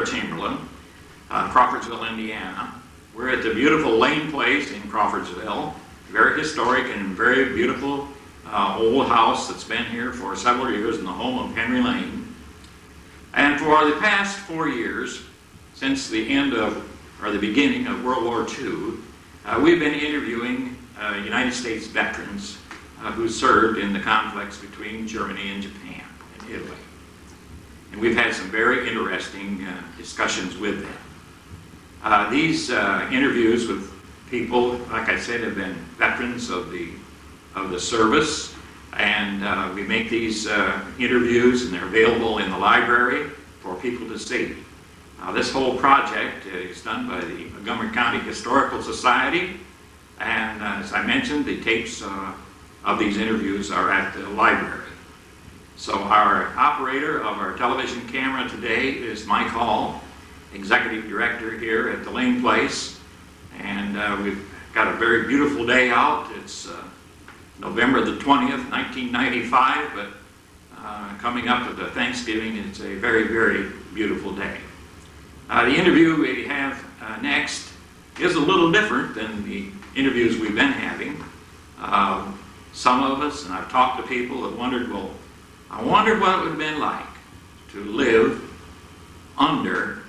Chamberlain, Crawfordsville, Indiana. We're at the beautiful Lane Place in Crawfordsville. Very historic and very beautiful old house that's been here for several years in the home of Henry Lane. And for the past 4 years, since the end of, or the beginning of World War II, we've been interviewing United States veterans who served in the conflicts between Germany and Japan and Italy. And we've had some very interesting discussions with them. These interviews with people, like I said, have been veterans of the service, and we make these interviews, and they're available in the library for people to see. This whole project is done by the Montgomery County Historical Society, and as I mentioned, the tapes of these interviews are at the library. So our operator of our television camera today is Mike Hall, Executive Director here at the Lane Place, and we've got a very beautiful day out. It's November the 20th, 1995, but coming up to the Thanksgiving, it's a very, very beautiful day. The interview we have next is a little different than the interviews we've been having. Some of us, and I've talked to people, have wondered, well, I wondered what it would have been like to live under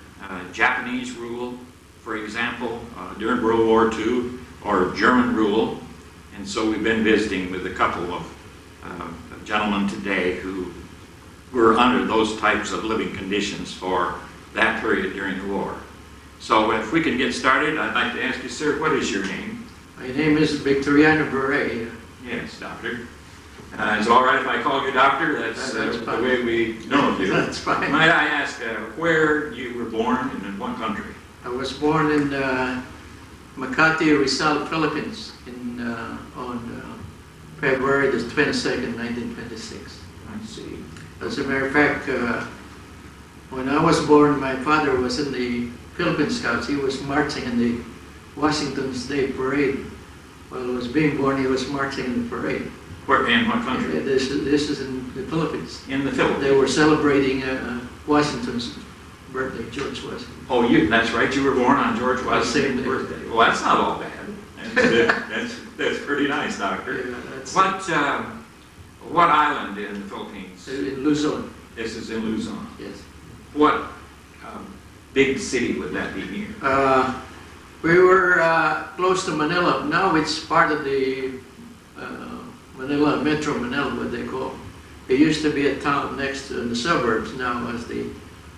Japanese rule, for example, during World War II, or German rule. And so we've been visiting with a couple of gentlemen today who were under those types of living conditions for that period during the war. So if we can get started, I'd like to ask you, sir, what is your name? My name is Victoriano Viray. Yes, doctor. Is it all right if I call you doctor? That's the way we know of you. That's fine. Might I ask where you were born and in what country? I was born in Makati, Rizal, Philippines on February the 22nd, 1926. I see. As a matter of fact, when I was born, my father was in the Philippine Scouts. He was marching in the Washington's Day Parade. While I was being born, he was marching in the parade. Where, in what country? This is in the Philippines. In the Philippines? They were celebrating Washington's birthday, George Washington. Oh, that's right. You were born on George Washington's birthday. Well, that's not all bad. That's pretty nice, doctor. Yeah, what island in the Philippines? In Luzon. This is in Luzon. Yes. What big city would that be near? We were close to Manila. Now it's part of the Manila, Metro Manila, what they call. It used to be a town next to the suburbs. Now, as the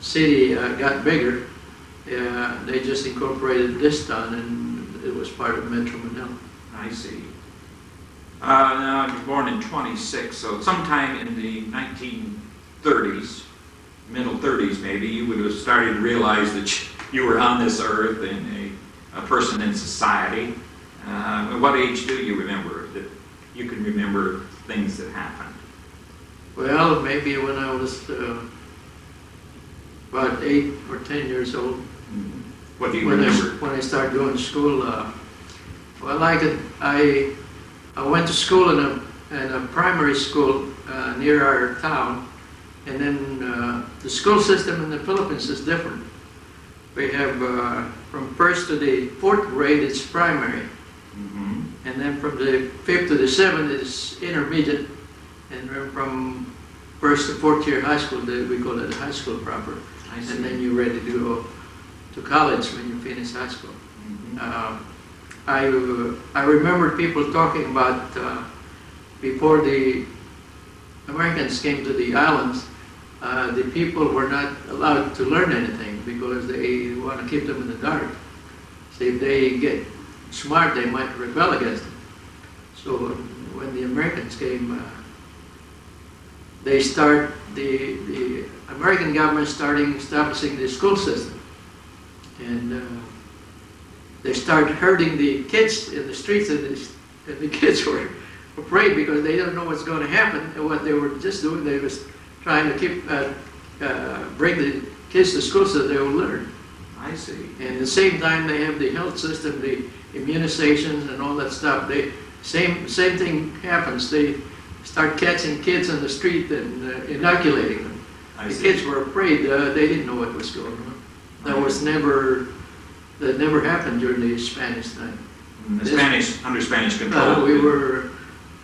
city got bigger, they just incorporated this town, and it was part of Metro Manila. I see. Now, I was born in 26, so sometime in the 1930s, middle 30s maybe, you would have started to realize that you were on this earth and a person in society. At what age do you remember that you can remember things that happened? Well, maybe when I was about 8 or 10 years old. Mm-hmm. What do you remember? When I started going to school, well, I went to school in a primary school near our town, and then the school system in the Philippines is different. We have from 1st to the 4th grade, it's primary. Mm-hmm. And then from the 5th to the 7th is intermediate. And then from 1st to 4th year high school, we call it high school proper. And then you're ready to go to college when you finish high school. Mm-hmm. I remember people talking about before the Americans came to the islands, the people were not allowed to learn anything because they want to keep them in the dark. So if they get smart, they might rebel against them. So when the Americans came, the American government establishing the school system. And they started herding the kids in the streets, and the kids were afraid because they don't know what's going to happen. And what they were just doing, they was trying to bring the kids to school so they will learn. I see. And at the same time, they have the health system, the immunizations and all that stuff. Same thing happens. They start catching kids on the street and inoculating them. The kids were afraid. They didn't know what was going on. That never happened during the Spanish time. Under Spanish control. We were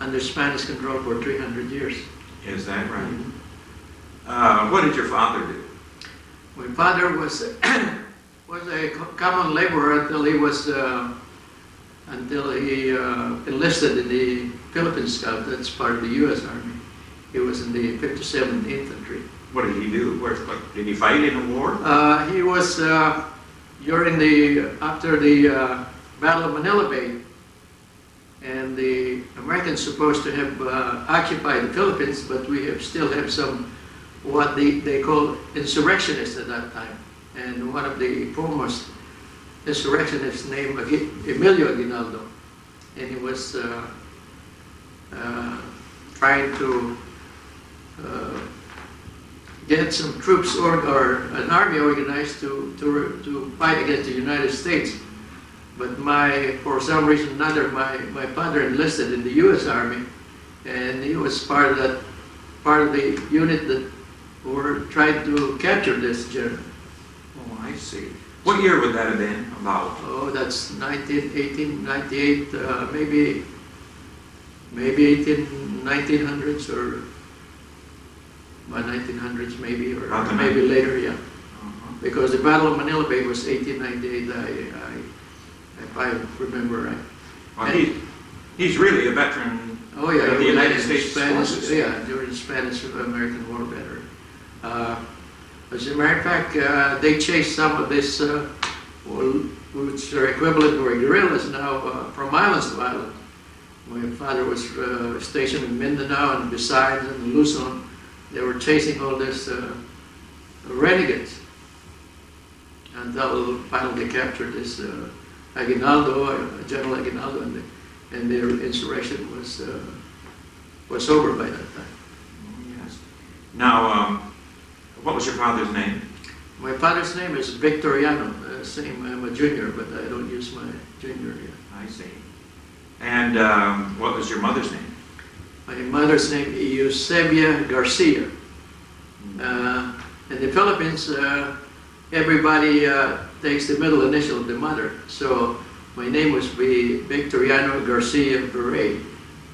under Spanish control for 300 years. Is that right? Mm-hmm. What did your father do? My father was a common laborer until he enlisted in the Philippine Scout. That's part of the U.S. Army. He was in the 57th Infantry. What did he do? Did he fight in a war? He was after the Battle of Manila Bay, and the Americans supposed to have occupied the Philippines, but we still have some what they call insurrectionists at that time. And one of the foremost insurrectionists named Emilio Aguinaldo, and he was trying to get some troops or an army organized to fight against the United States. But for some reason or another, my father enlisted in the U.S. Army, and he was part of the unit that were trying to capture this general. Oh, I see. What year would that have been about? Oh, that's 1898, maybe 1900s or by 1900s maybe, or maybe later, yeah. Because the Battle of Manila Bay was 1898, if I remember right. Well, he's really a veteran of the United States forces. Yeah, during the Spanish-American War veteran. As a matter of fact, they chased some of this, which are equivalent to guerrillas now, from islands to island. My father was stationed in Mindanao and Visayas and Luzon. They were chasing all this renegades until finally they captured this Aguinaldo, General Aguinaldo, and their insurrection was over by that time. Yes. Now, what was your father's name? My father's name is Victoriano. Same, I'm a junior, but I don't use my junior yet. I see. And what was your mother's name? My mother's name is Eusebia Garcia. In the Philippines, everybody takes the middle initial of the mother. So my name was Victoriano Garcia Viray.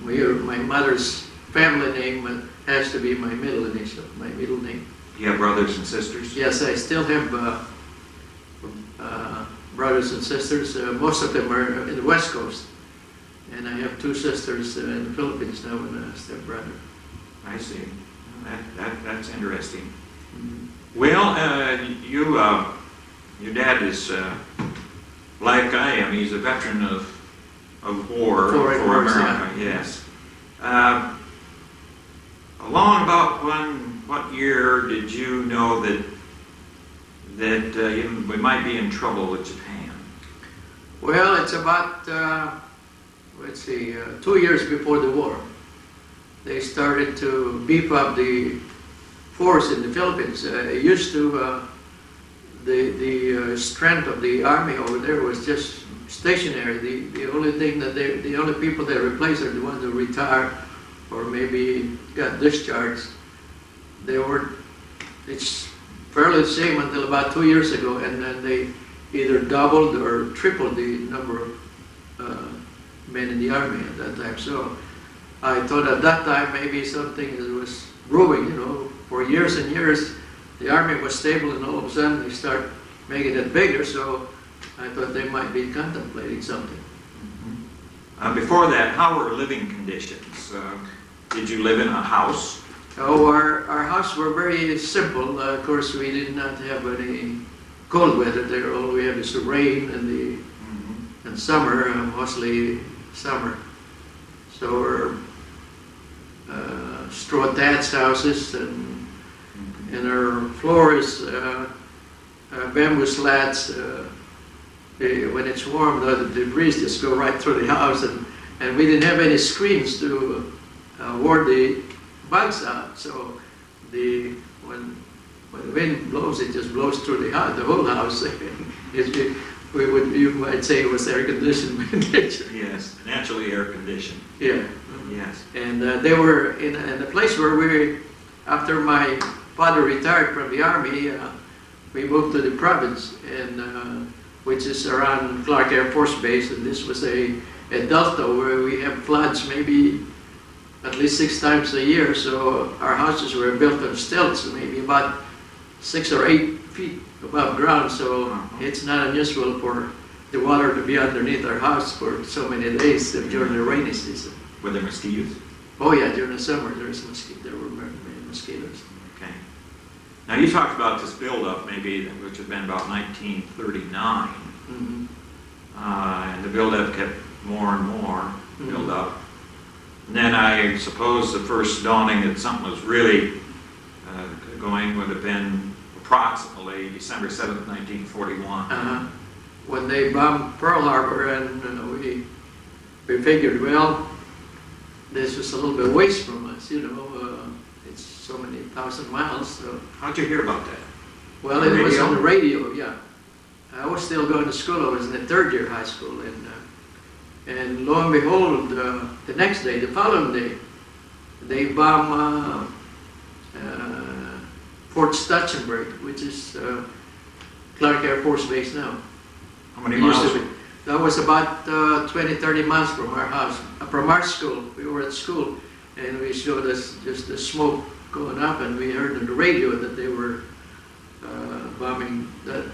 My mother's family name has to be my middle initial, my middle name. Do you have brothers and sisters? Yes, I still have brothers and sisters. Most of them are in the West Coast. And I have two sisters in the Philippines now and a stepbrother. I see. That's interesting. Mm-hmm. Well, your dad is like I am. He's a veteran of war for America. Yeah. Yes. Along about what year did you know that we might be in trouble with Japan? Well, it's about 2 years before the war. They started to beef up the force in the Philippines. It used to the strength of the army over there was just stationary. The only thing the only people that replaced are the ones who retired or maybe got discharged. It's fairly the same until about 2 years ago, and then they either doubled or tripled the number of men in the army at that time. So I thought at that time maybe something was brewing, for years and years the army was stable, and all of a sudden they start making it bigger, so I thought they might be contemplating something. Mm-hmm. Before that, how were living conditions? Did you live in a house? Oh, our house were very simple. Of course, we did not have any cold weather there. All we have is the rain and summer, mostly summer. So we're straw thatch houses, and our floor is bamboo slats. When it's warm, the breeze just go right through the house, and we didn't have any screens to ward the bugs out. So when the wind blows, it just blows through the house, the whole house. You might say it was air conditioned by nature. Yes, naturally air conditioned. Yeah. Yes. And they were in a place where after my father retired from the army, we moved to the province, and which is around Clark Air Force Base, and this was a delta where we have floods maybe at least 6 times a year. So our houses were built on stilts, maybe about 6 or 8 feet above ground. So it's not unusual for the water to be underneath our house for so many days during the rainy season. Were there mosquitoes? Oh yeah, during the summer there were many mosquitoes. Okay. Now you talked about this buildup, maybe, which had been about 1939, Mm-hmm. and the buildup kept more and more build up. And then I suppose the first dawning that something was really going would have been approximately December 7th, 1941. When they bombed Pearl Harbor, and we figured, well, this was a little bit waste from us, it's so many thousand miles. So. How'd you hear about that? Well, it was on the radio, yeah. I was still going to school. I was in the 3rd year high school, and lo and behold, the next day, the following day, they bombed Fort Stutchenberg, which is Clark Air Force Base now. How many miles? That was about 20, 30 miles from our house, from our school. We were at school, and we showed us just the smoke going up, and we heard on the radio that they were bombing that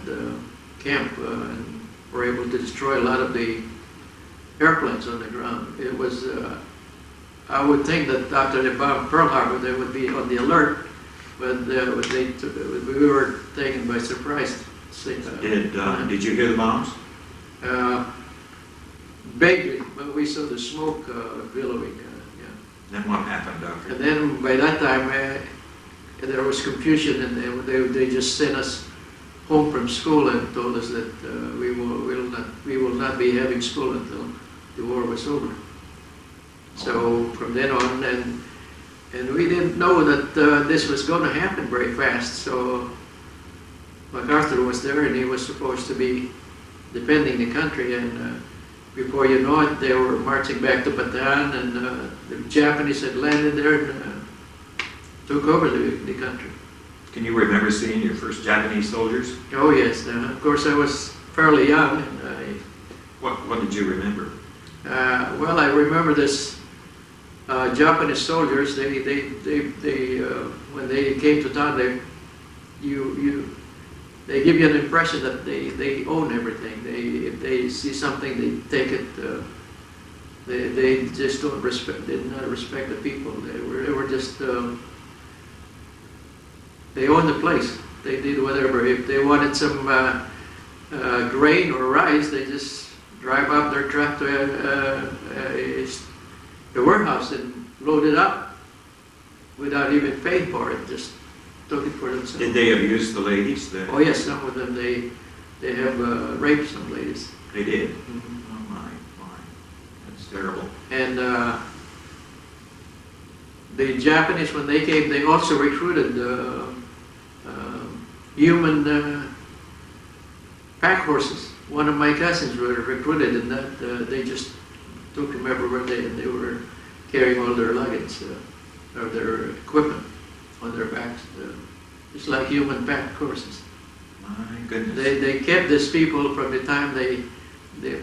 camp and were able to destroy a lot of the airplanes on the ground. It was, I would think that after they bombed Pearl Harbor, they would be on the alert, but we were taken by surprise. Did you hear the bombs? Vaguely, but we saw the smoke billowing. Then what happened, Doctor? And then by that time, there was confusion, and they just sent us home from school and told us that we will not be having school until the war was over. So from then on, and we didn't know that this was going to happen very fast. So MacArthur was there, and he was supposed to be defending the country, and before you know it, they were marching back to Bataan, and the Japanese had landed there and took over the country. Can you remember seeing your first Japanese soldiers? Oh yes, of course I was fairly young. And What did you remember? Well, I remember this Japanese soldiers. They when they came to town, they give you an impression that they own everything. If they see something, they take it. They just don't respect. They did not respect the people. They were just. They owned the place. They did whatever. If they wanted some grain or rice, they just drive up their truck to the warehouse and load it up without even paying for it. Just took it for themselves. Did they abuse the ladies? Oh yes, some of them they have raped some ladies. They did? Mm-hmm. Oh my, that's terrible. And the Japanese, when they came, they also recruited human pack horses. One of my cousins were recruited, and that they just took them everywhere they were carrying all their luggage or their equipment on their backs, just like human pack horses. My goodness. They kept these people from the time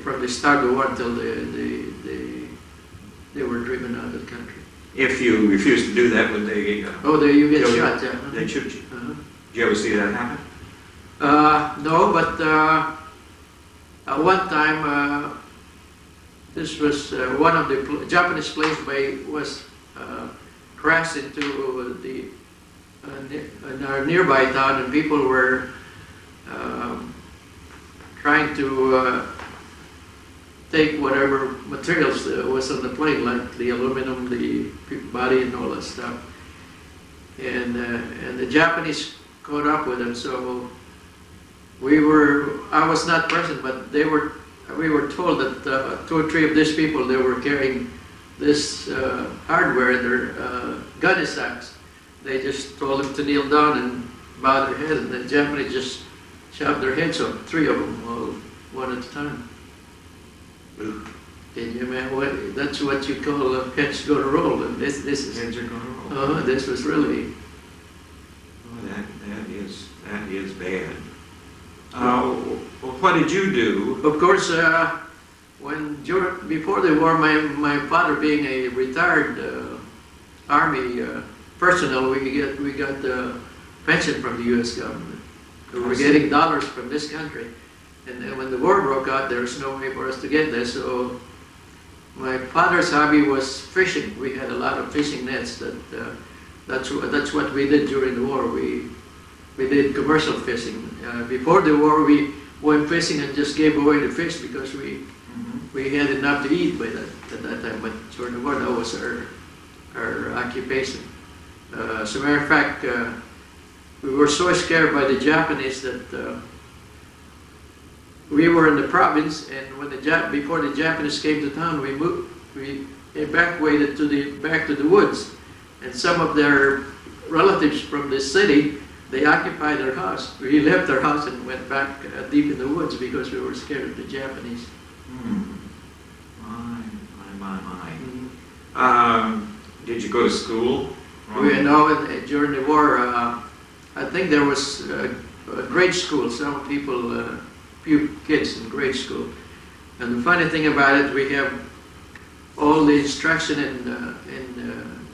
from the start of the war until they were driven out of the country. If you refused to do that, would they? You get shot. Yeah. They'd shoot you. Did you ever see that happen? No, but at one time, this was one of the Japanese planes was crashed into our nearby town, and people were trying to take whatever materials was on the plane, like the aluminum, the body, and all that stuff. And the Japanese caught up with them, so I was not present, but we were told that 2 or 3 of these people, they were carrying this hardware in their gunny sacks. They just told them to kneel down and bow their head, and the Japanese just shoved their heads up, 3 of them, all one at a time. And you man, that's what you call heads go to roll, and this is heads are going to roll. This was really. Oh, that is is bad. What did you do? Of course, before the war, my father being a retired Army personnel, we got pension from the U.S. government. We were getting dollars from this country. And then when the war broke out, there was no way for us to get this. So my father's hobby was fishing. We had a lot of fishing nets. That's what we did during the war. We did commercial fishing. Before the war, we went fishing and just gave away the fish because we had enough to eat by at that time. But during the war, that was our occupation. As a matter of fact, we were so scared by the Japanese that we were in the province, and when before the Japanese came to town, we evacuated back to the woods, and some of their relatives from the city, they occupied their house. We left our house and went back deep in the woods because we were scared of the Japanese. My. Did you go to school? During the war, I think there was a grade school. Some people, few kids in grade school. And the funny thing about it, we have all the instruction in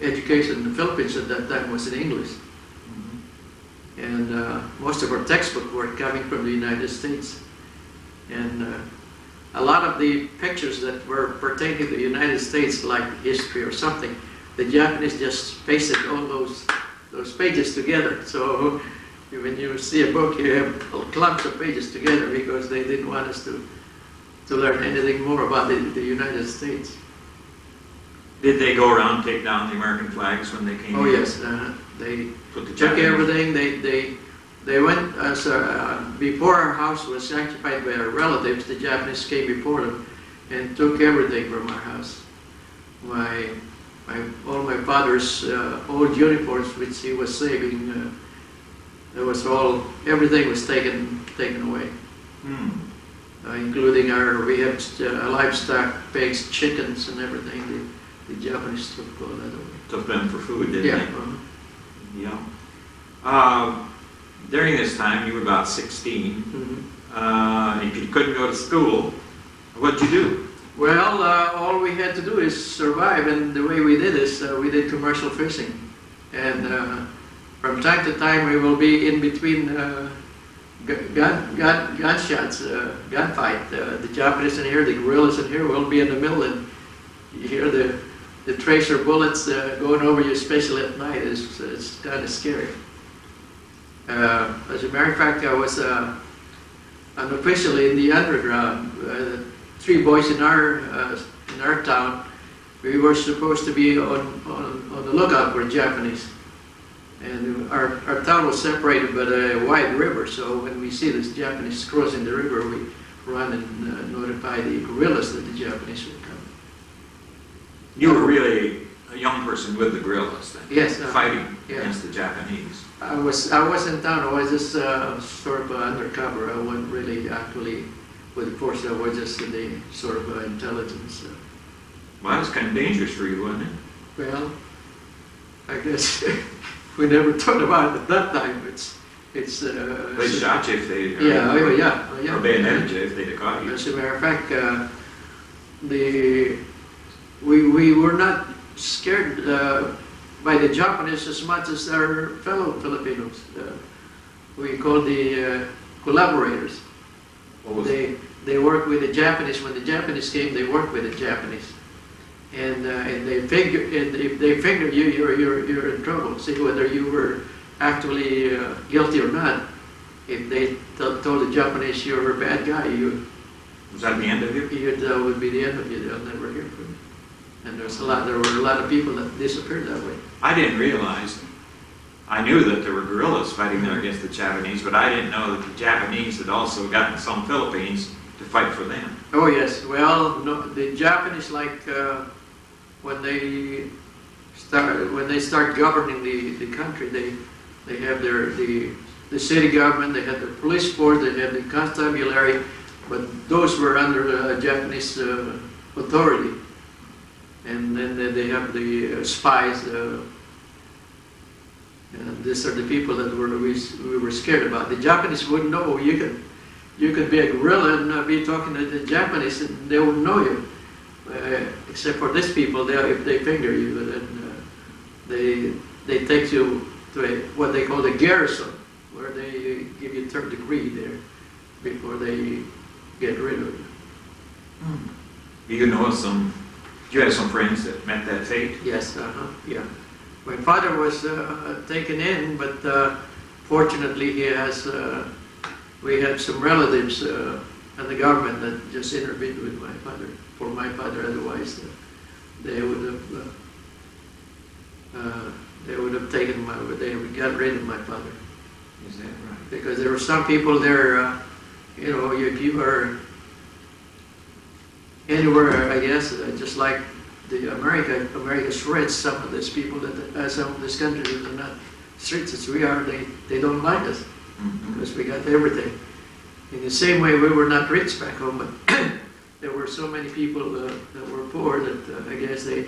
education in the Philippines at that time was in English. And most of our textbooks were coming from the United States. And a lot of the pictures that were pertaining to the United States, like history or something, the Japanese just pasted all those pages together. So when you see a book, you have clumps of pages together because they didn't want us to learn anything more about the United States. Did they go around and take down the American flags when they came? Oh yes, they took everything. They went as before our house was occupied by our relatives. The Japanese came before them and took everything from our house. All my father's old uniforms, which he was saving, everything was taken away, including we had livestock, pigs, chickens, and everything. The Japanese took all that away. Took them for food, didn't they? Yeah. During this time, you were about 16. If you couldn't go to school, what'd you do? Well, all we had to do is survive, and the way we did is we did commercial fishing. And from time to time, we will be in between gunshots, gunfight. The Japanese in here, the guerrillas in here, will be in the middle, and you hear the tracer bullets going over you, especially at night. It's kind of scary. As a matter of fact, I was unofficially in the underground. 3 boys in our town, we were supposed to be on the lookout for Japanese. And our town was separated by a wide river, so when we see this Japanese crossing the river, we run and notify the guerrillas that the Japanese were coming. You were really a young person with the guerrillas then? Yes. Fighting against the Japanese. I was in town. I was just sort of undercover. I wasn't really actually with the force. I was just in the sort of intelligence. Well, that was kind of dangerous for you, wasn't it? Well, I guess we never thought about it at that time. They shot you if they or bayoneted you if they'd have caught you. As a matter of fact, we were not scared by the Japanese as much as our fellow Filipinos. We called the collaborators. They worked with the Japanese. When the Japanese came, they worked with the Japanese, and they figured if they fingered you, you're in trouble. See whether you were actually guilty or not. If they told the Japanese you were a bad guy, was that the end of you? That would be the end of you. They'll never hear from you. And there were a lot of people that disappeared that way. I didn't realize. I knew that there were guerrillas fighting there against the Japanese, but I didn't know that the Japanese had also gotten some Philippines to fight for them. Oh yes, well, no, the Japanese, like when they start governing the country, they have the city government, they have the police force, they have the constabulary, but those were under Japanese authority. And then they have the spies. And these are the people that we were scared about. The Japanese wouldn't know. You could be a guerrilla and be talking to the Japanese, and they wouldn't know you. Except for these people, if they finger you, then they take you to what they call the garrison, where they give you third degree there before they get rid of you. You have some friends that met that fate? Yes, yeah. My father was taken in, but fortunately we had some relatives and the government that just intervened with my father, for my father. Otherwise, they would have taken they would got rid of my father. Is that right? Because there were some people there, if you were anywhere, I guess, just like the America's rich, some of these people some of these countries are not streets as we are. They don't like us because we got everything. In the same way, we were not rich back home, but there were so many people that were poor that I guess they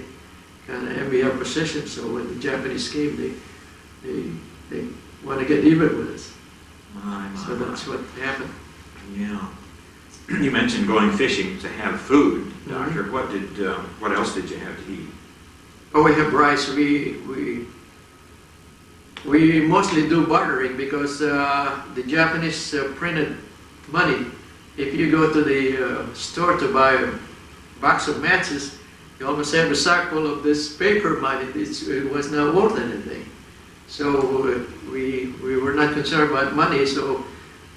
kind of envy our position. So when the Japanese came, they want to get even with us. So that's what happened. Yeah. You mentioned going fishing to have food, Doctor. What else did you have to eat? Oh, we have rice. We mostly do bartering because the Japanese printed money. If you go to the store to buy a box of matches, you almost have a sack full of this paper money. It was not worth anything. So we were not concerned about money. So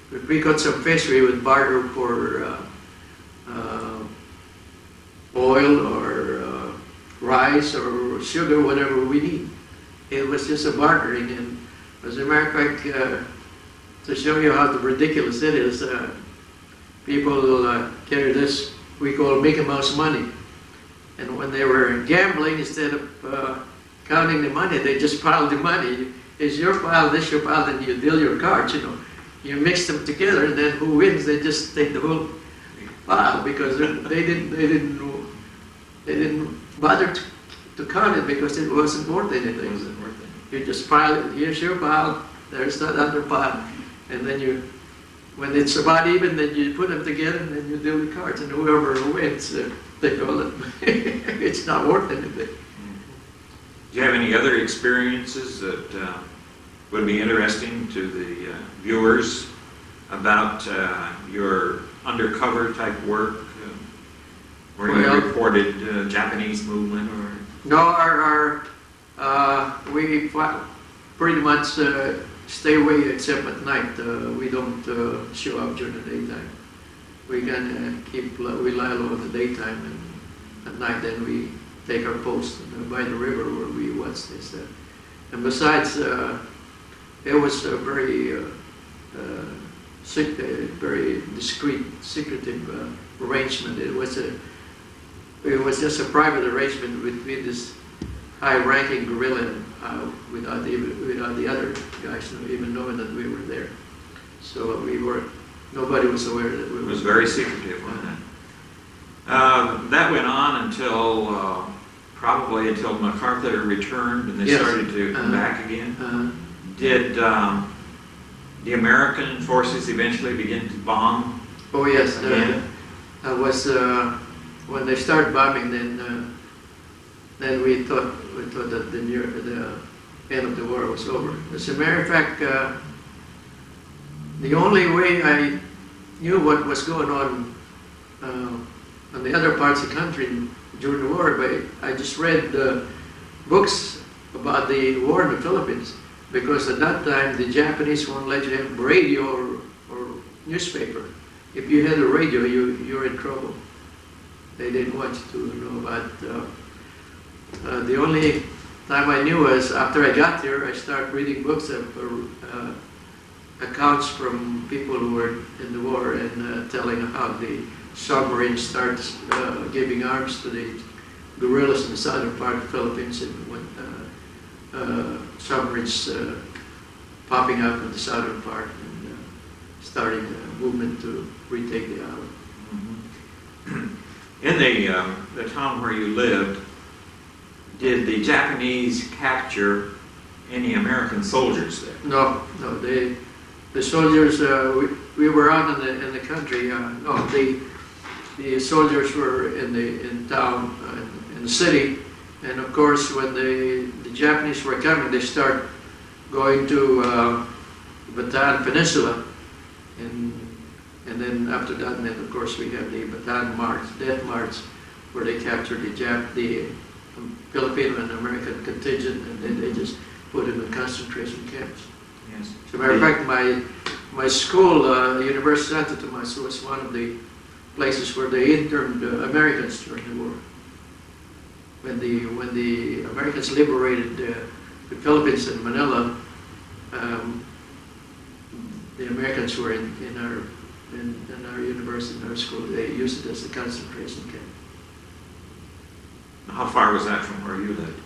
if we caught some fish, we would barter for oil or rice or sugar, whatever we need. It was just a bartering. And as a matter of fact, to show you how ridiculous it is, people carry this we call Mickey Mouse money. And when they were gambling, instead of counting the money, they just piled the money. It's your pile, this your pile, then you deal your cards, You mix them together, and then who wins, they just take the whole pile because they didn't bother to count it because it wasn't worth anything. You just pile it. Here's your pile. There's that other pile, and then when it's about even, then you put them together, and then you deal the cards, and whoever wins, they call it. It's not worth anything. Do you have any other experiences that would be interesting to the viewers about your undercover type work, where you reported Japanese movement or? No, we pretty much stay away except at night. We don't show up during the daytime. We can we lie low in the daytime, and at night then we take our post by the river where we watch this. And besides, it was a very very discreet, secretive arrangement. It was just a private arrangement between this high-ranking guerrilla without the other guys even knowing that we were there. So nobody was aware that we were. It was very secretive, wasn't it? That went on until probably until MacArthur returned and they started to come back again. Did the American forces eventually begin to bomb? Oh yes, was when they started bombing. Then we thought that the end of the war was over. As a matter of fact, the only way I knew what was going on the other parts of the country during the war, I just read books about the war in the Philippines, because at that time the Japanese won't let you have radio or newspaper. If you had a radio, you're in trouble. They didn't want you to know about. The only time I knew was after I got there. I started reading books of accounts from people who were in the war and telling how the submarines started giving arms to the guerrillas in the southern part of the Philippines, and when submarines popping up in the southern part and starting a movement to retake the island. Mm-hmm. In the town where you lived, did the Japanese capture any American soldiers there? No, no. The soldiers, we were out in the country. No, the soldiers were in town, in the city. And of course, when the Japanese were coming, they start going to Bataan Peninsula, and then after that, then of course we have the Bataan March, Death March, where they captured the Filipino and American contingent, and then they just put them in concentration camps. Yes. As a matter of fact, my school, University of Santo Tomas, was one of the places where they interned Americans during the war. When the Americans liberated the Philippines and Manila, the Americans were in our university, in our school. They used it as a concentration camp. How far was that from where you lived?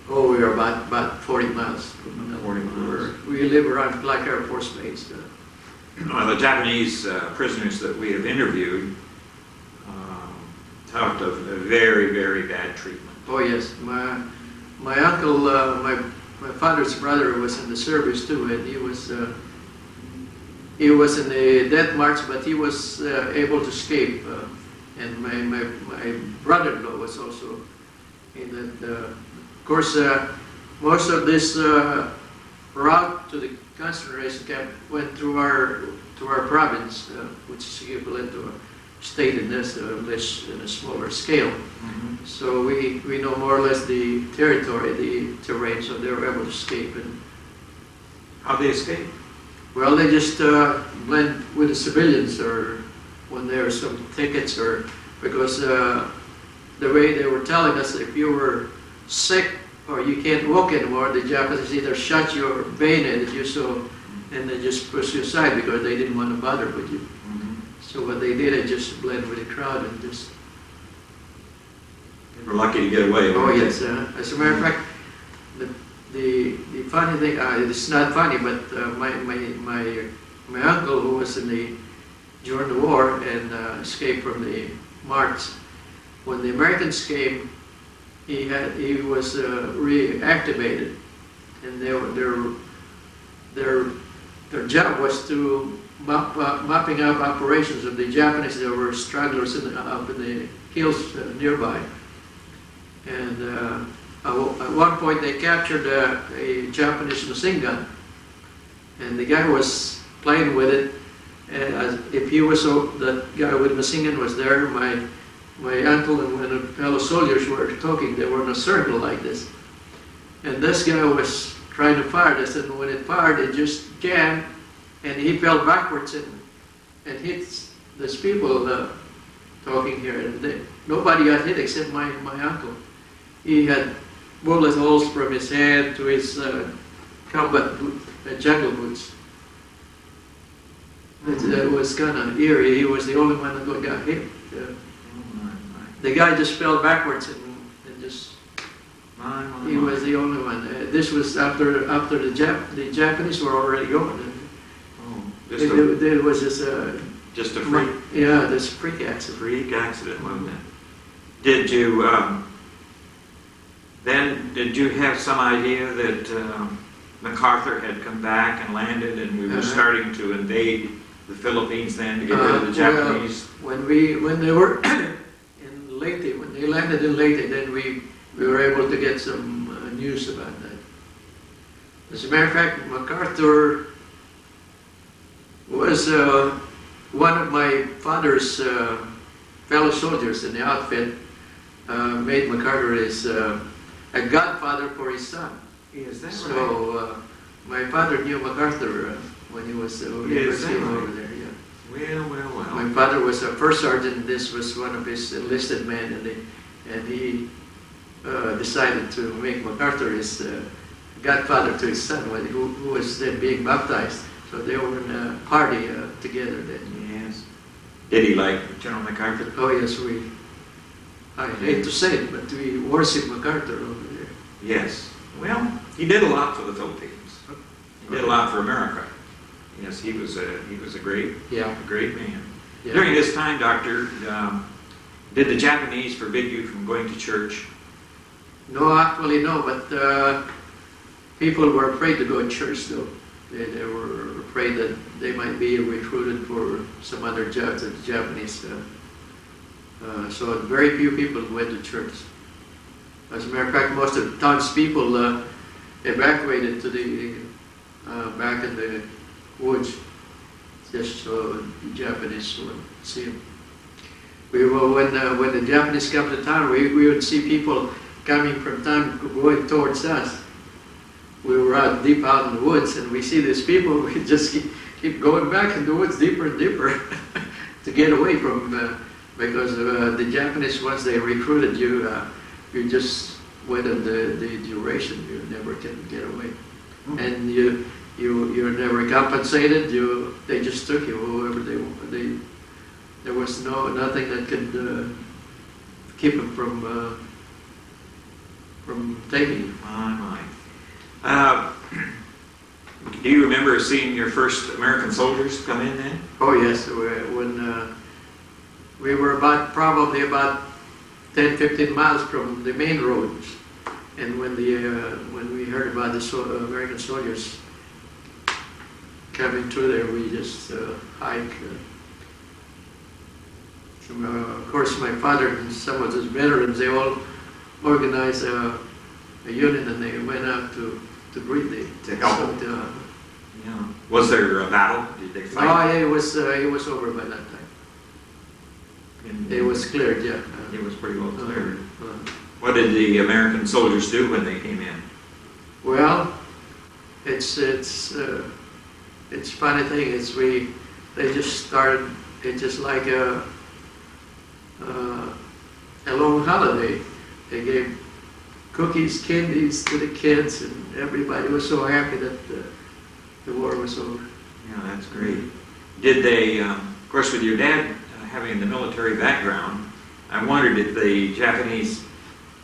Oh, we were about 40 miles from Manila. 40 miles. We live around Clark Air Force Base. The Japanese prisoners that we have interviewed talked of a very, very bad treatment. Oh yes, my uncle, my father's brother was in the service too, and he was in the death march, but he was able to escape. And my brother-in-law was also in that. Of course, most of this route to the concentration camp went through our province, which is equivalent to a state in this, less in a smaller scale. Mm-hmm. So we know more or less the territory, the terrain, so they were able to escape. And how'd they escape? well, they just blend with the civilians, or when there are some tickets, or because the way they were telling us, if you were sick or you can't walk anymore, the Japanese either shot you or bayoneted you, so and they just pushed you aside because they didn't want to bother with you. Mm-hmm. So what they did, they just blend with the crowd and just. They were lucky to get away. Oh yes, as a matter of fact, the funny thing, it's not funny, but my uncle, who was during the war and escaped from the march, when the Americans came, he was reactivated, and their job was to mopping up operations of the Japanese that were stragglers up in the hills nearby. And at one point they captured a Japanese machine gun, and the guy was playing with it. And if he was that guy with the machine gun was there, my uncle and the fellow soldiers were talking. They were in a circle like this, and this guy was trying to fire this, and when it fired, it just jammed, and he fell backwards and hit these people talking here. And nobody got hit except my uncle. He had bullet holes from his head to his combat jungle boots. It was kind of eerie. He was the only one that got hit. The guy just fell backwards and just. He was the only one. This was after the Japanese were already gone. It was just a freak. Yeah, this freak accident. Freak accident, wasn't it? Did you did you have some idea that MacArthur had come back and landed, and we were starting to invade the Philippines then to get rid of the Japanese? Well, when they were in Leyte, when they landed in Leyte, then we were able to get some news about that. As a matter of fact, MacArthur was one of my father's fellow soldiers in the outfit. Made MacArthur his a godfather for his son. Is that so right? My father knew MacArthur when he was over there. Yeah. Well. My father was a first sergeant. This was one of his enlisted men, and he decided to make MacArthur his godfather to his son, who was then being baptized. So they were in a party together then. Yes. Did he like General MacArthur? Oh yes, I hate to say it, but we worship MacArthur over there. Yes. Well, he did a lot for the Philippines. He did a lot for America. Yes, he was a great man. Yeah. During this time, Doctor, did the Japanese forbid you from going to church? No, actually no, but People were afraid to go to church, though. They were afraid that they might be recruited for some other jobs at the Japanese. So very few people went to church. As a matter of fact, most of the townspeople evacuated to the back in the woods, just so the Japanese would see them. When the Japanese come to town, we would see people coming from town going towards us. We were out deep out in the woods, and we see these people. We just keep going back in the woods deeper and deeper to get away from, because the Japanese, once they recruited you, you just went in the duration. You never can get away, and you're never compensated. They just took you whoever they. There was nothing that could keep them from taking you. My. Do you remember seeing your first American soldiers come in then? Oh yes, when we were probably about 10, 15 miles from the main roads, and when we heard about the American soldiers coming through there, we just hiked. Of course, my father and some of his veterans, they all organized a unit, and they went out to greet the to help. Yeah. Was there a battle? Did they fight? No, it was over by that time. It was cleared, yeah. It was pretty well cleared. What did the American soldiers do when they came in? Well, it's funny thing. They just started. It's just like a long holiday. They gave cookies, candies to the kids, and everybody was so happy that the war was over. Yeah, that's great. Did they, of course, with your dad having the military background, I wondered if the Japanese,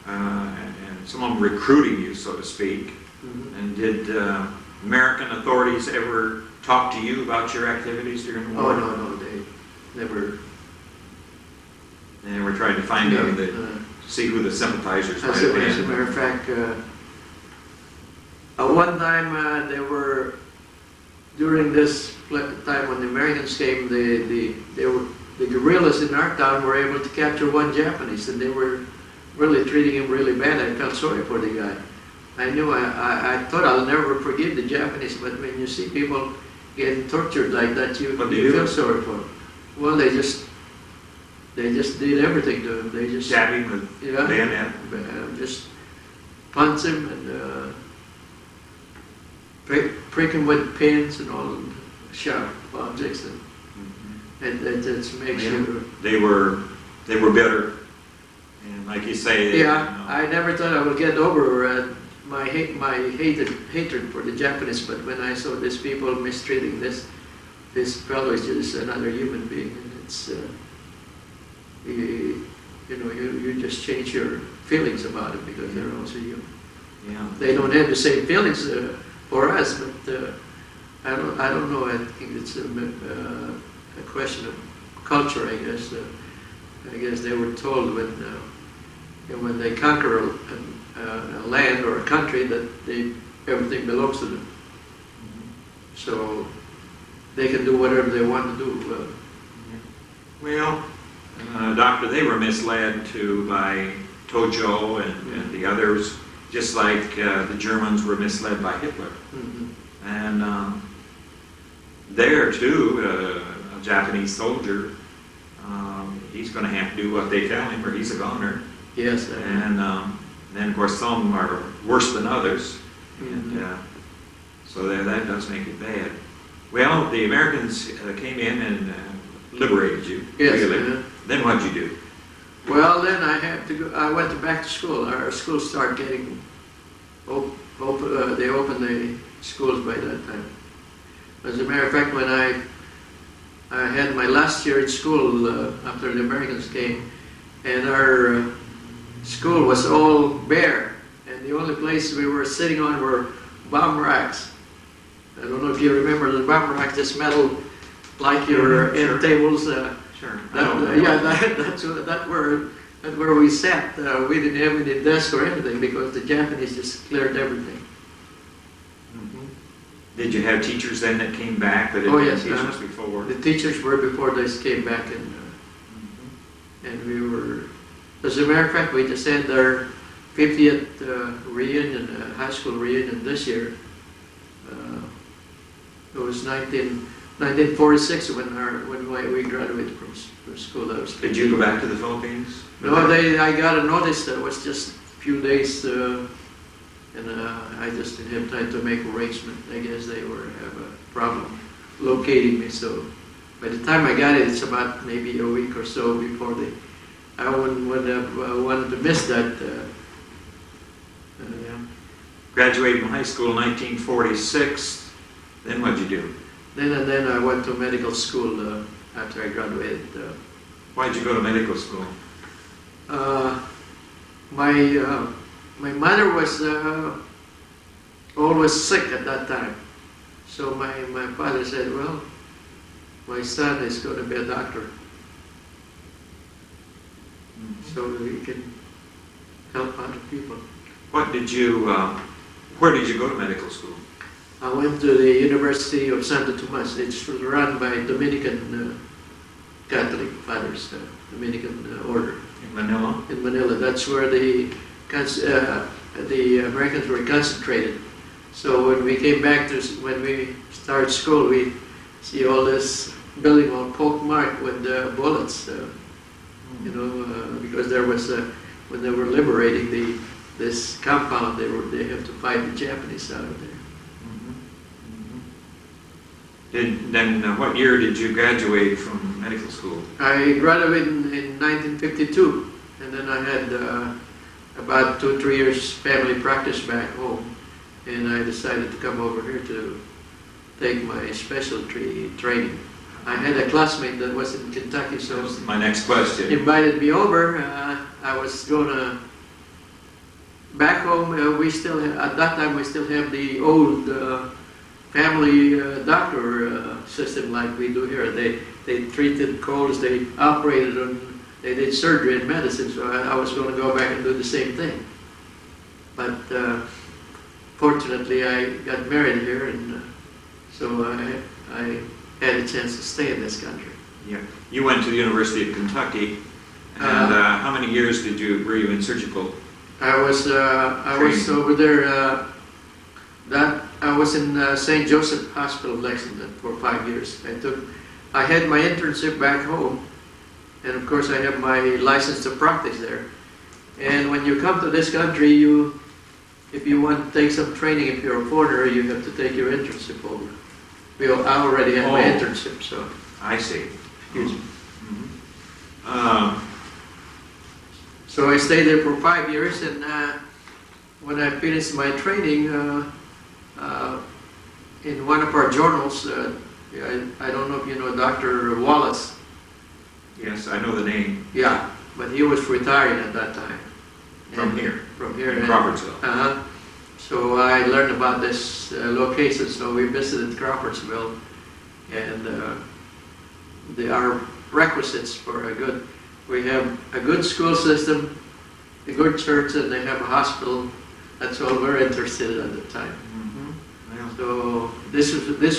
and someone recruiting you, so to speak, and did American authorities ever talk to you about your activities during the war? Oh, no, they never. They were trying to find out see who the sympathizers might have been. As a matter of fact, one time they were, during this time when the Americans came, the guerrillas in our town were able to capture one Japanese, and they were really treating him really bad. I felt sorry for the guy. I thought I'll never forgive the Japanese, but when you see people getting tortured like that, you feel sorry for them. Well, they just did everything to him. They just stabbed him with bayonet. Just punch him and prick him with pins and all sharp objects, and that just makes you. They were bitter, and like you say. I never thought I would get over my hatred for the Japanese, but when I saw these people mistreating this fellow is just another human being, and it's. You just change your feelings about it because they're also human. Yeah. They don't have the same feelings for us, but I don't know. I think it's a question of culture. I guess they were told when they conquer a land or a country that everything belongs to them, so they can do whatever they want to do. Well. Doctor, they were misled too by Tojo and the others, just like the Germans were misled by Hitler. And there too, a Japanese soldier, he's going to have to do what they tell him or he's a goner. Yes. And then of course some are worse than others. And so that does make it bad. Well, the Americans came in and liberated you. Yes. Really. Then what'd you do? Well, then I had to go. I went back to school. Our school started getting open. They opened the schools by that time. As a matter of fact, when I had my last year in school after the Americans came, and our school was all bare, and the only place we were sitting on were bomb racks. I don't know if you remember the bomb racks, this metal, like your end tables. Sure. That's where we sat. We didn't have any desk or anything because the Japanese just cleared everything. Mhm. Did you have teachers then that came back that had Oh, been yes, teachers before? The teachers were before they came back, and we were, as a matter of fact, we just had our 50th reunion, high school reunion this year. It was 1946 when we graduated from school. That was Did you go back to the Philippines? No, I got a notice that it was just a few days, and I just didn't have time to make arrangements. I guess they have a problem locating me, so by the time I got it, it's about maybe a week or so before I wouldn't have wanted to miss that. Yeah. Graduated from high school in 1946. Then what'd you do? Then I went to medical school after I graduated. Why'd you go to medical school? My mother was always sick at that time, so my father said, "Well, my son is going to be a doctor, so he can help other people." What did you? Where did you go to medical school? I went to the University of Santo Tomas. It's run by Dominican Catholic fathers, Dominican order. In Manila? In Manila. That's where the Americans were concentrated. So when we came back when we started school, we see all this building all pockmarked with bullets, because there was, when they were liberating this compound, they have to fight the Japanese out of there. What year did you graduate from medical school? I graduated in 1952, and then I had about 2-3 years family practice back home, and I decided to come over here to take my specialty training. I had a classmate that was in Kentucky, so that was my next question. Invited me over. I was going to back home. At that time we still have the old family doctor system like we do here. They treated colds, they operated on, they did surgery and medicine, so I was going to go back and do the same thing. But fortunately I got married here, and so I had a chance to stay in this country. Yeah. You went to the University of Kentucky, and how many years were you in surgical? I was over there, I was in St. Joseph Hospital, Lexington, for 5 years. I had my internship back home, and of course I have my license to practice there. And when you come to this country, if you want to take some training, if you're a foreigner, you have to take your internship over. I already had my internship, so. I see. Excuse me. So I stayed there for 5 years, and when I finished my training, in one of our journals, I don't know if you know Dr. Wallace. Yes, I know the name. Yeah, but he was retiring at that time. From here? From here. In Crawfordsville. So I learned about this location, so we visited Crawfordsville, and there are requisites for we have a good school system, a good church, and they have a hospital. That's all we're interested in at the time. Yeah. So this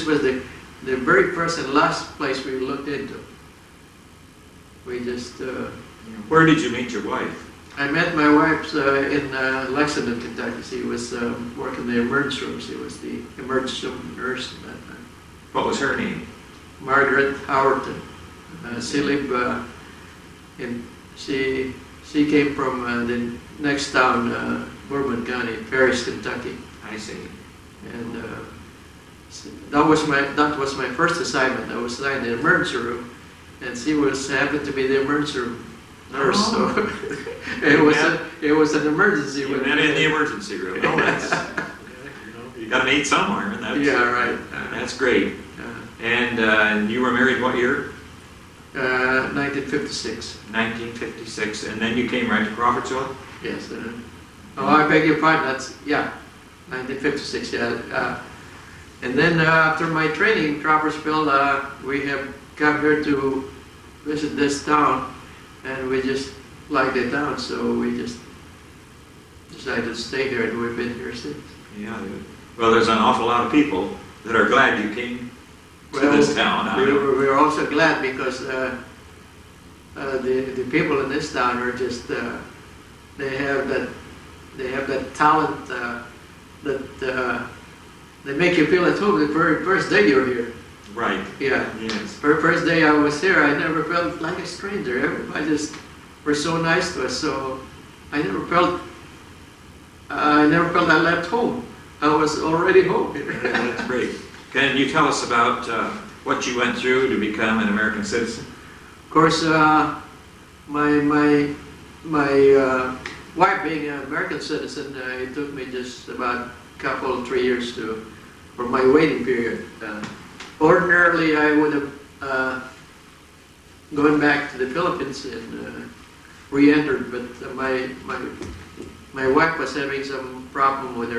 was the very first and last place we looked into. We just... Where did you meet your wife? I met my wife in Lexington, Kentucky. She was working in the emergency room. She was the emergency room nurse at that time. What was her name? Margaret Howerton. She lived she came from the next town, Montgomery County, Paris, Kentucky. I see. And that was my first assignment. I was assigned in the emergency room, and she happened to be the emergency room nurse. Oh. So it was an emergency. You met in the emergency room. Oh, that's you got to meet somewhere, and that's right. That's great. And you were married what year? 1956. 1956, and then you came right to Crawfordsville? Yes. I beg your pardon. 1956. Yeah. And then after my training in Crawfordsville, we have come here to visit this town, and we just liked the town, so we just decided to stay here, and we've been here since. Yeah. Well, there's an awful lot of people that are glad you came to this town. We're also glad because the people in this town are just they have that talent that they make you feel at home the very first day you're here. Right. Yeah. Yes. First day I was here, I never felt like a stranger. Everybody just were so nice to us. So I never felt I left home. I was already home. That's great. Can you tell us about what you went through to become an American citizen? Of course, my wife being an American citizen, it took me just about 3 years for my waiting period. Ordinarily, I would have gone back to the Philippines and re-entered, but my wife was having some problem with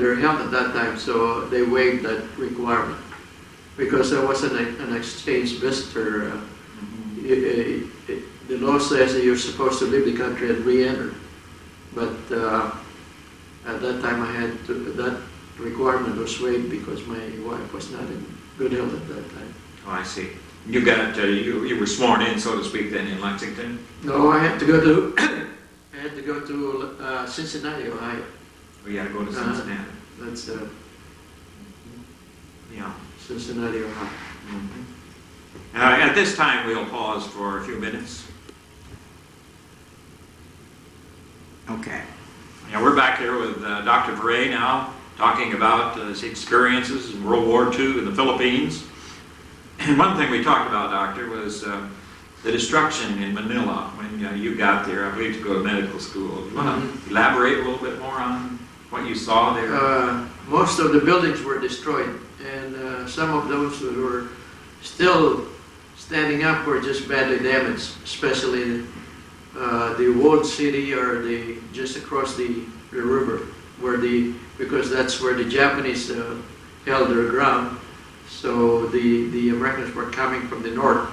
her health at that time, so they waived that requirement. Because I was an exchange visitor, the law says that you're supposed to leave the country and re-enter. But at that time that requirement was waived because my wife was not in good health at that time. Oh, I see. You got you were sworn in, so to speak, then in Lexington? No, I had to go to Cincinnati, Ohio. Oh, you had to go to Cincinnati. That's yeah. Cincinnati, Ohio. At this time, we'll pause for a few minutes. Okay. Yeah, we're back here with Dr. Viray now, talking about his experiences in World War II in the Philippines. And one thing we talked about, Doctor, was the destruction in Manila when you got there, I believe, to go to medical school. Do you want to elaborate a little bit more on what you saw there? Most of the buildings were destroyed, and some of those that were still standing up were just badly damaged, especially the walled city or just across the river, because that's where the Japanese held their ground. So the Americans were coming from the north,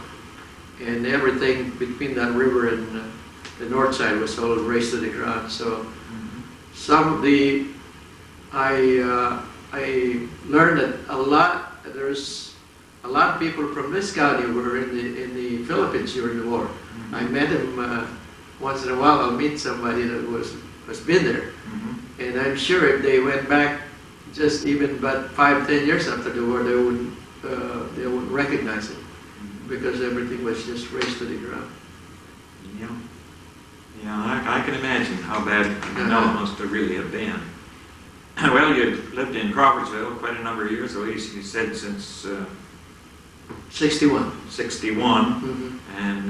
and everything between that river and the north side was all razed to the ground. So some of I learned that there's a lot of people from this county were in the Philippines during the war. I met him once in a while. I'll meet somebody that was been there, and I'm sure if they went back just even about 5-10 years after the war, they wouldn't recognize it because everything was just razed to the ground. Yeah, I can imagine how bad Manila must have really have been. Well, you lived in Crawfordsville quite a number of years, at least you said since 61. 61, and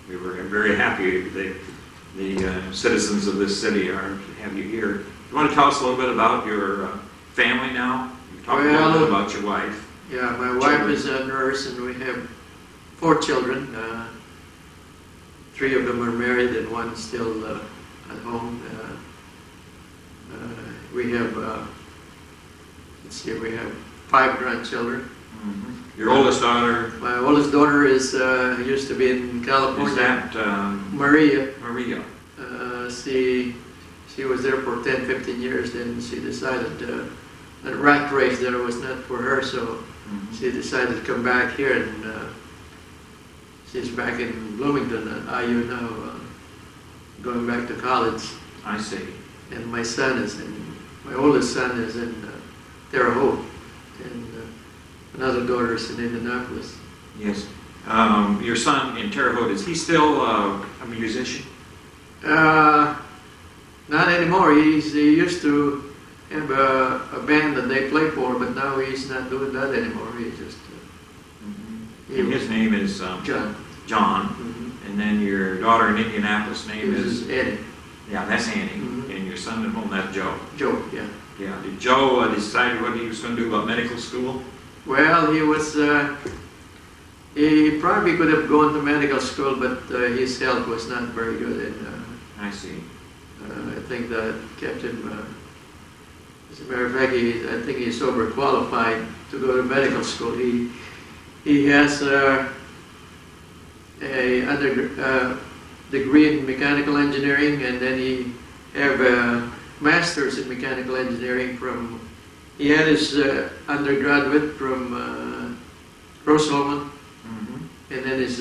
we were very happy the citizens of this city are to have you here. You want to tell us a little bit about your family now? You talked a little bit about your wife. Yeah, my wife is a nurse, and we have 4 children. 3 of them are married, and one still at home. We have we have 5 grandchildren. Your oldest daughter? My oldest daughter is used to be in California. Is that Maria? Maria. She was there for 10-15 years. Then she decided that rat race there was not for her, so she decided to come back here, and she's back in Bloomington at IU now, going back to college. I see. And my oldest son is in Terre Haute, and another daughter is in Indianapolis. Yes. Your son in Terre Haute, is he still a musician? Not anymore. He used to have a band that they play for, but now he's not doing that anymore. He just and his name is John. John. And then your daughter in Indianapolis' name is Eddie. Yeah, that's Annie. And your son at home, that's Joe. Joe, yeah. Yeah. Did Joe decide what he was going to do about medical school? Well, he probably could have gone to medical school, but his health was not very good, and I see. I think that kept him. As a matter of fact, I think he's overqualified to go to medical school. He has a degree in mechanical engineering, and then he have master's in mechanical engineering from, he had his undergraduate from Rose-Hulman, and then his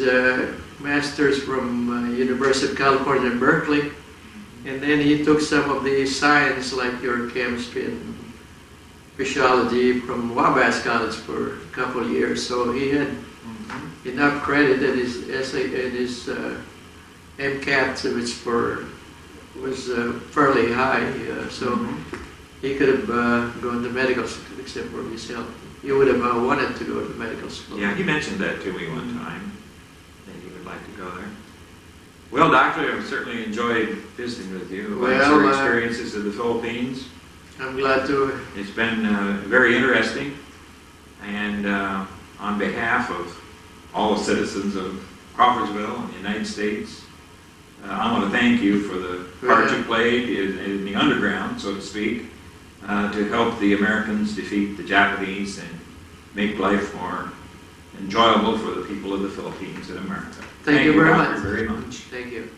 master's from University of California, Berkeley. And then he took some of the science, like your chemistry and physiology, from Wabash College for a couple of years. So he had enough credit in his essay and his MCAT, which was fairly high. So he could have gone to medical school, except for his health. He would have wanted to go to medical school. Yeah, he mentioned that to me one time, that he would like to go there. Well, Doctor, I've certainly enjoyed visiting with you about your experiences in the Philippines. I'm glad to. It's been very interesting, and on behalf of all the citizens of Crawfordsville and the United States, I want to thank you for the part you played in the underground, so to speak, to help the Americans defeat the Japanese and make life more enjoyable for the people of the Philippines and America. Thank you very Doctor, much. very much. Thank you.